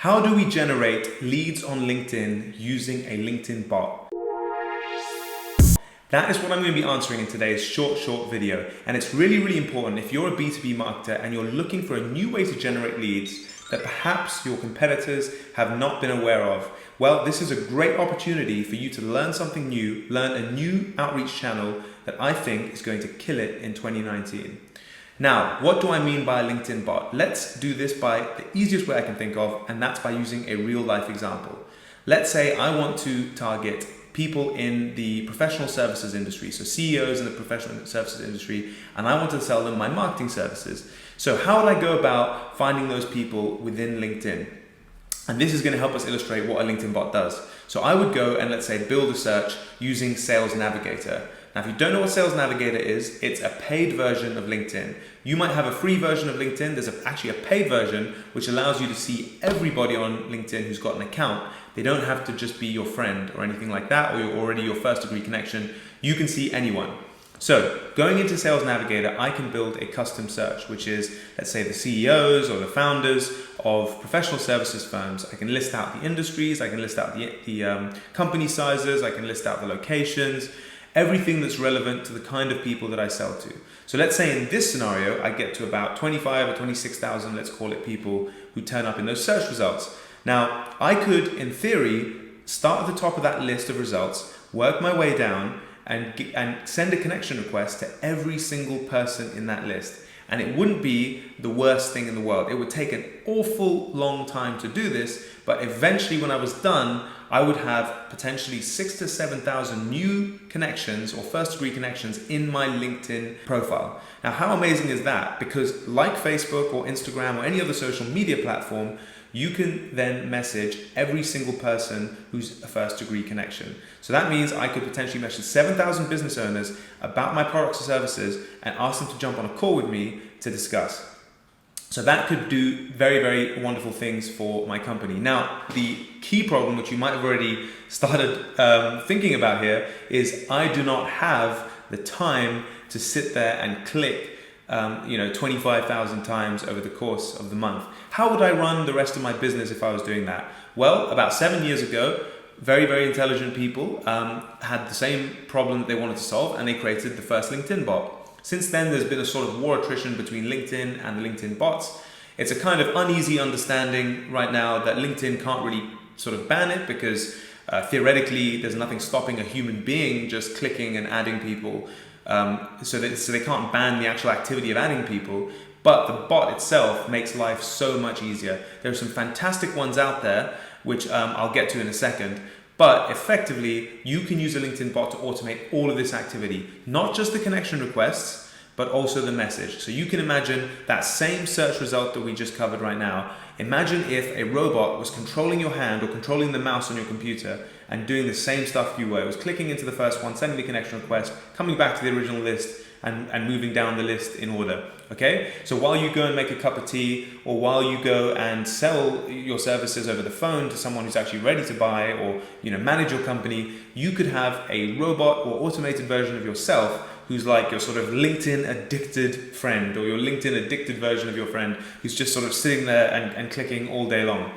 How do we generate leads on LinkedIn using a LinkedIn bot? That is what I'm going to be answering in today's short video. And it's really important if you're a B2B marketer and you're looking for a new way to generate leads that perhaps your competitors have not been aware of. Well, this is a great opportunity for you to learn something new, learn a new outreach channel that I think is going to kill it in 2019. Now, what do I mean by a LinkedIn bot? Let's do this by the easiest way I can think of, and that's by using a real life example. Let's say I want to target people in the professional services industry, so CEOs in the professional services industry, and I want to sell them my marketing services. So how would I go about finding those people within LinkedIn? And this is going to help us illustrate what a LinkedIn bot does. So I would go and let's say build a search using Sales Navigator. Now, if you don't know what Sales Navigator is, it's a paid version of LinkedIn. You might have a free version of LinkedIn. There's actually a paid version which allows you to see everybody on LinkedIn who's got an account. They don't have to just be your friend or anything like that, or you're already your first degree connection. You can see anyone. So going into Sales Navigator, I can build a custom search, which is, let's say, the CEOs or the founders of professional services firms. I can list out the industries, I can list out the company sizes, I can list out the locations, everything that's relevant to the kind of people that I sell to. So let's say in this scenario, I get to about 25 or 26,000, let's call it, people who turn up in those search results. Now, I could, in theory, start at the top of that list of results, work my way down, and send a connection request to every single person in that list. And it wouldn't be the worst thing in the world. It would take an awful long time to do this, but eventually when I was done, I would have potentially 6,000 to 7,000 new connections or first degree connections in my LinkedIn profile. Now, how amazing is that? Because like Facebook or Instagram or any other social media platform, you can then message every single person who's a first degree connection. So that means I could potentially message 7,000 business owners about my products or services and ask them to jump on a call with me to discuss. So that could do very wonderful things for my company. Now, the key problem, which you might have already started thinking about here, is I do not have the time to sit there and click 25,000 times over the course of the month. How would I run the rest of my business if I was doing that? Well, about 7 years ago, very intelligent people had the same problem that they wanted to solve, and they created the first LinkedIn bot. Since then, there's been a sort of war attrition between LinkedIn and the LinkedIn bots. It's a kind of uneasy understanding right now that LinkedIn can't really sort of ban it because theoretically there's nothing stopping a human being just clicking and adding people. So they can't ban the actual activity of adding people, but the bot itself makes life so much easier. There are some fantastic ones out there, which I'll get to in a second. But effectively, you can use a LinkedIn bot to automate all of this activity, not just the connection requests, but also the message. So you can imagine that same search result that we just covered right now. Imagine if a robot was controlling your hand or controlling the mouse on your computer and doing the same stuff you were. It was clicking into the first one, sending the connection request, coming back to the original list, and moving down the list in order. Okay? So while you go and make a cup of tea, or while you go and sell your services over the phone to someone who's actually ready to buy, or manage your company, you could have a robot or automated version of yourself who's like your sort of LinkedIn addicted friend, or your LinkedIn addicted version of your friend who's just sort of sitting there and clicking all day long.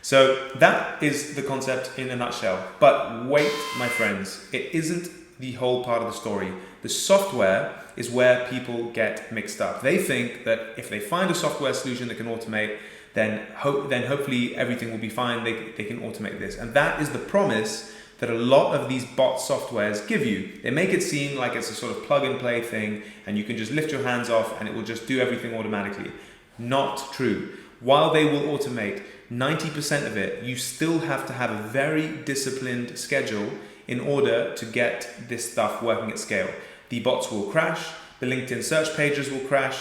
So that is the concept in a nutshell. But wait, my friends, it isn't the whole part of the story. The software is where people get mixed up. They think that if they find a software solution that can automate, then hopefully everything will be fine. They can automate this. And that is the promise that a lot of these bot softwares give you. They make it seem like it's a sort of plug and play thing and you can just lift your hands off and it will just do everything automatically. Not true. While they will automate 90% of it, you still have to have a very disciplined schedule in order to get this stuff working at scale. The bots will crash, the LinkedIn search pages will crash,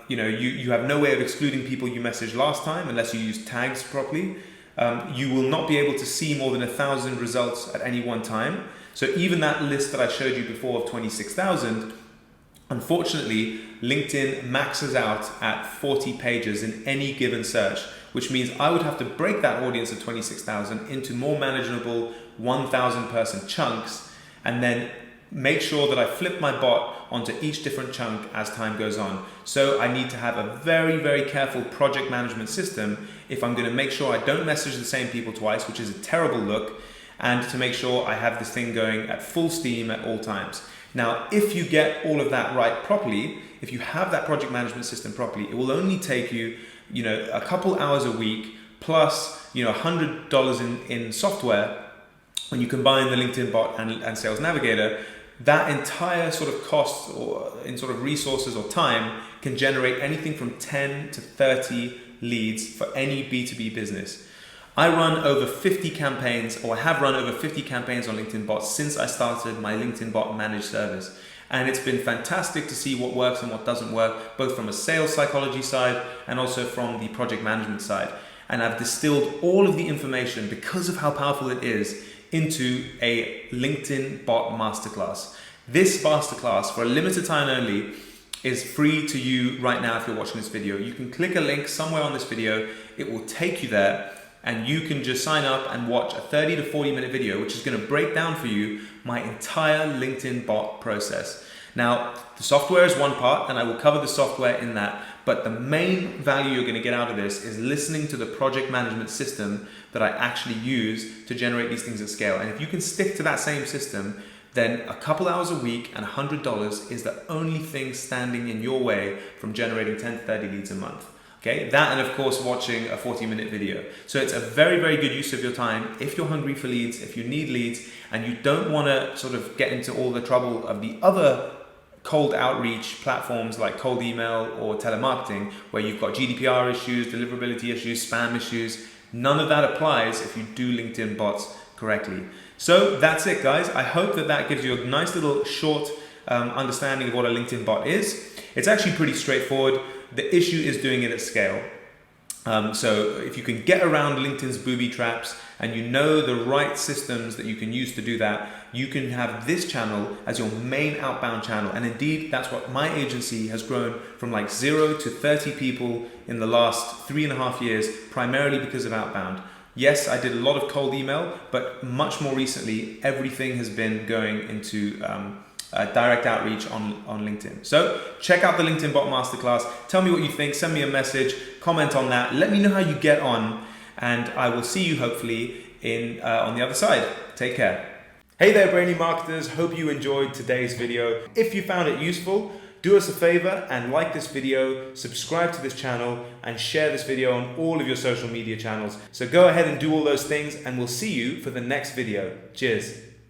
you have no way of excluding people you messaged last time unless you use tags properly. You will not be able to see more than 1,000 results at any one time. So even that list that I showed you before of 26,000, unfortunately, LinkedIn maxes out at 40 pages in any given search, which means I would have to break that audience of 26,000 into more manageable 1,000 person chunks and then make sure that I flip my bot onto each different chunk as time goes on. So I need to have a very, very careful project management system if I'm going to make sure I don't message the same people twice, which is a terrible look, and to make sure I have this thing going at full steam at all times. Now, if you get all of that right properly, if you have that project management system properly, it will only take you, a couple hours a week plus, $100 in software. When you combine the LinkedIn bot and Sales Navigator, that entire sort of cost or in sort of resources or time can generate anything from 10 to 30 leads for any B2B business. I run over 50 campaigns, or I have run over 50 campaigns on LinkedIn bots since I started my LinkedIn bot managed service. And it's been fantastic to see what works and what doesn't work, both from a sales psychology side and also from the project management side. And I've distilled all of the information, because of how powerful it is, into a LinkedIn bot masterclass. This masterclass, for a limited time only, is free to you right now if you're watching this video. You can click a link somewhere on this video, it will take you there, and you can just sign up and watch a 30 to 40 minute video, which is going to break down for you my entire LinkedIn bot process. Now, the software is one part, and I will cover the software in that, but the main value you're going to get out of this is listening to the project management system that I actually use to generate these things at scale. And if you can stick to that same system, then a couple hours a week and $100 is the only thing standing in your way from generating 10 to 30 leads a month. Okay, that and of course watching a 40-minute video. So it's a very, very good use of your time if you're hungry for leads, if you need leads, and you don't want to sort of get into all the trouble of the other cold outreach platforms like cold email or telemarketing, where you've got GDPR issues, deliverability issues, spam issues. None of that applies if you do LinkedIn bots correctly. So that's it, guys. I hope that gives you a nice little short understanding of what a LinkedIn bot is. It's actually pretty straightforward. The issue is doing it at scale. So if you can get around LinkedIn's booby traps and you know the right systems that you can use to do that, you can have this channel as your main outbound channel. And indeed, that's what my agency has grown from, like 0 to 30 people in the last 3.5 years, primarily because of outbound. Yes, I did a lot of cold email, but much more recently, everything has been going into direct outreach on LinkedIn. So check out the LinkedIn Bot Masterclass. Tell me what you think. Send me a message. Comment on that. Let me know how you get on, and I will see you hopefully on the other side. Take care. Hey there, brainy marketers. Hope you enjoyed today's video. If you found it useful, do us a favor and like this video, subscribe to this channel, and share this video on all of your social media channels. So go ahead and do all those things, and we'll see you for the next video. Cheers.